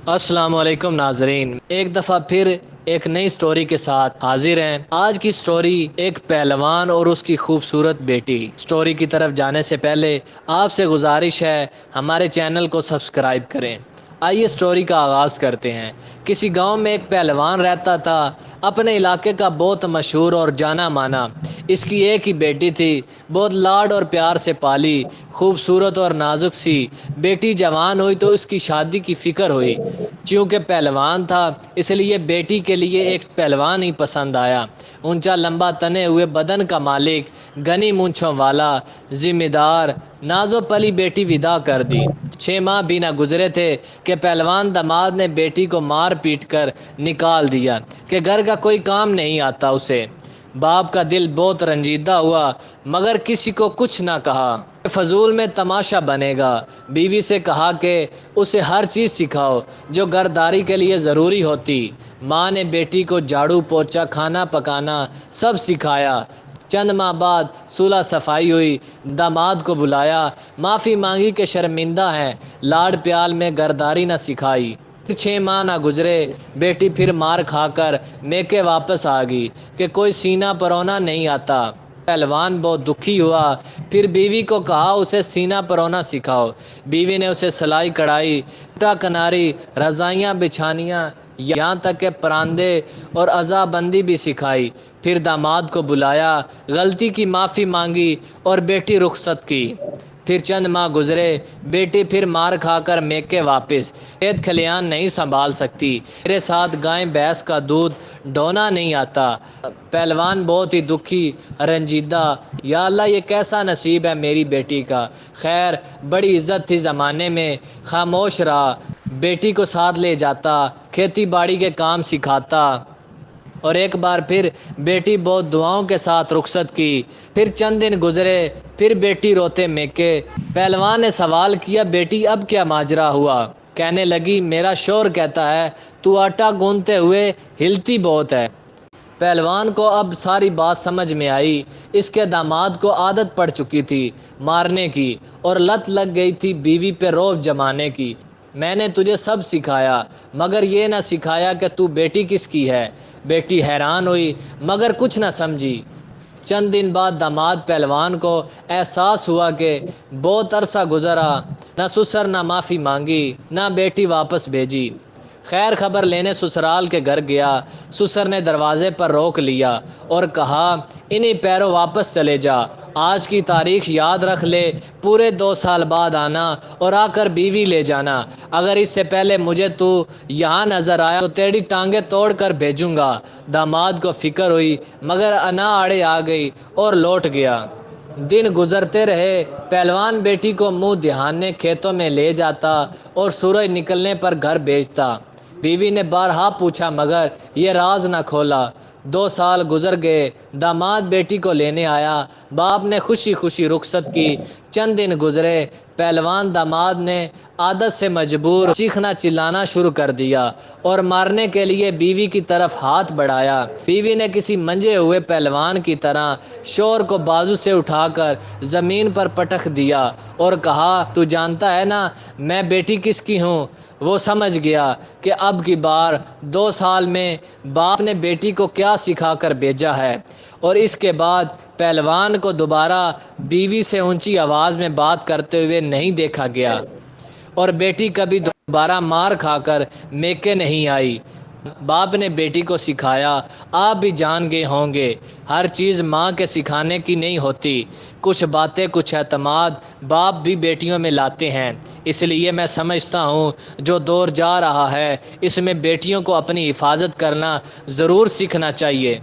السلام علیکم ناظرین، ایک دفعہ پھر ایک نئی سٹوری کے ساتھ حاضر ہیں۔ آج کی سٹوری ایک پہلوان اور اس کی خوبصورت بیٹی۔ سٹوری کی طرف جانے سے پہلے آپ سے گزارش ہے ہمارے چینل کو سبسکرائب کریں۔ آئیے سٹوری کا آغاز کرتے ہیں۔ کسی گاؤں میں ایک پہلوان رہتا تھا، اپنے علاقے کا بہت مشہور اور جانا مانا۔ اس کی ایک ہی بیٹی تھی، بہت لاڈ اور پیار سے پالی، خوبصورت اور نازک سی۔ بیٹی جوان ہوئی تو اس کی شادی کی فکر ہوئی۔ چونکہ پہلوان تھا اس لیے بیٹی کے لیے ایک پہلوان ہی پسند آیا۔ اونچا لمبا تنے ہوئے بدن کا مالک، گھنی مونچھوں والا، ذمہ دار۔ نازو پلی بیٹی ودا کر دی۔ 6 ماہ بھی نہ گزرے تھے کہ پہلوان داماد نے بیٹی کو مار پیٹ کر نکال دیا کہ گھر کا کوئی کام نہیں آتا اسے۔ باپ کا دل بہت رنجیدہ ہوا مگر کسی کو کچھ نہ کہا۔ فضول میں تماشا بنے گا۔ بیوی سے کہا کہ اسے ہر چیز سکھاؤ جو گھرداری کے لیے ضروری ہوتی۔ ماں نے بیٹی کو جھاڑو پوچھا، کھانا پکانا سب سکھایا۔ چند ماہ بعد صلح صفائی ہوئی۔ داماد کو بلایا، معافی مانگی کہ شرمندہ ہیں، لاڈ پیال میں گھرداری نہ سکھائی۔ 6 ماہ نہ گزرے، بیٹی پھر مار کھا کر میکے واپس آ گئی کہ کوئی سینہ پرونا نہیں آتا۔ پہلوان بہت دکھی ہوا، پھر بیوی کو کہا اسے سینہ پرونا سکھاؤ۔ بیوی نے اسے سلائی کڑھائی، ٹا کناری، رضائیاں بچھانیاں، یہاں تک کہ پراندے اور عزا بندی بھی سکھائی۔ پھر داماد کو بلایا، غلطی کی معافی مانگی اور بیٹی رخصت کی۔ پھر چند ماہ گزرے، بیٹی پھر مار کھا کر میکے واپس۔ کھیت کھلیان نہیں سنبھال سکتی، میرے ساتھ گائے بھینس کا دودھ ڈھونا نہیں آتا۔ پہلوان بہت ہی دکھی، رنجیدہ، یا اللہ یہ کیسا نصیب ہے میری بیٹی کا۔ خیر بڑی عزت تھی زمانے میں، خاموش رہا۔ بیٹی کو ساتھ لے جاتا، کھیتی باڑی کے کام سکھاتا، اور ایک بار پھر بیٹی بہت دعاؤں کے ساتھ رخصت کی۔ پھر چند دن گزرے، پھر بیٹی روتے میکے۔ پہلوان نے سوال کیا بیٹی اب کیا ماجرا ہوا؟ کہنے لگی میرا شوہر کہتا ہے تو آٹا گوندتے ہوئے ہلتی بہت ہے۔ پہلوان کو اب ساری بات سمجھ میں آئی۔ اس کے داماد کو عادت پڑ چکی تھی مارنے کی، اور لت لگ گئی تھی بیوی پہ رعب جمانے کی۔ میں نے تجھے سب سکھایا مگر یہ نہ سکھایا کہ تو بیٹی کس کی ہے۔ بیٹی حیران ہوئی مگر کچھ نہ سمجھی۔ چند دن بعد داماد پہلوان کو احساس ہوا کہ بہت عرصہ گزرا، نہ سسر نہ معافی مانگی، نہ بیٹی واپس بھیجی۔ خیر خبر لینے سسرال کے گھر گیا۔ سسر نے دروازے پر روک لیا اور کہا انہی پیروں واپس چلے جا، آج کی تاریخ یاد رکھ لے، پورے 2 سال بعد آنا اور آ کر بیوی لے جانا۔ اگر اس سے پہلے مجھے تو یہاں نظر آیا تو تیری ٹانگیں توڑ کر بھیجوں گا۔ داماد کو فکر ہوئی مگر انا آڑے آ گئی اور لوٹ گیا۔ دن گزرتے رہے، پہلوان بیٹی کو منہ دہانے کھیتوں میں لے جاتا اور سورج نکلنے پر گھر بھیجتا۔ بیوی نے بارہا پوچھا مگر یہ راز نہ کھولا۔ 2 سال گزر گئے، داماد بیٹی کو لینے آیا، باپ نے خوشی خوشی رخصت کی۔ چند دن گزرے، پہلوان داماد نے عادت سے مجبور چیخنا چلانا شروع کر دیا اور مارنے کے لیے بیوی کی طرف ہاتھ بڑھایا۔ بیوی نے کسی منجے ہوئے پہلوان کی طرح شوہر کو بازو سے اٹھا کر زمین پر پٹخ دیا اور کہا تو جانتا ہے نا میں بیٹی کس کی ہوں؟ وہ سمجھ گیا کہ اب کی بار 2 سال میں باپ نے بیٹی کو کیا سکھا کر بھیجا ہے، اور اس کے بعد پہلوان کو دوبارہ بیوی سے اونچی آواز میں بات کرتے ہوئے نہیں دیکھا گیا، اور بیٹی کبھی دوبارہ مار کھا کر میکے نہیں آئی۔ باپ نے بیٹی کو سکھایا، آپ بھی جان گئے ہوں گے ہر چیز ماں کے سکھانے کی نہیں ہوتی، کچھ باتیں کچھ اعتماد باپ بھی بیٹیوں میں لاتے ہیں۔ اس لیے میں سمجھتا ہوں جو دور جا رہا ہے اس میں بیٹیوں کو اپنی حفاظت کرنا ضرور سیکھنا چاہیے۔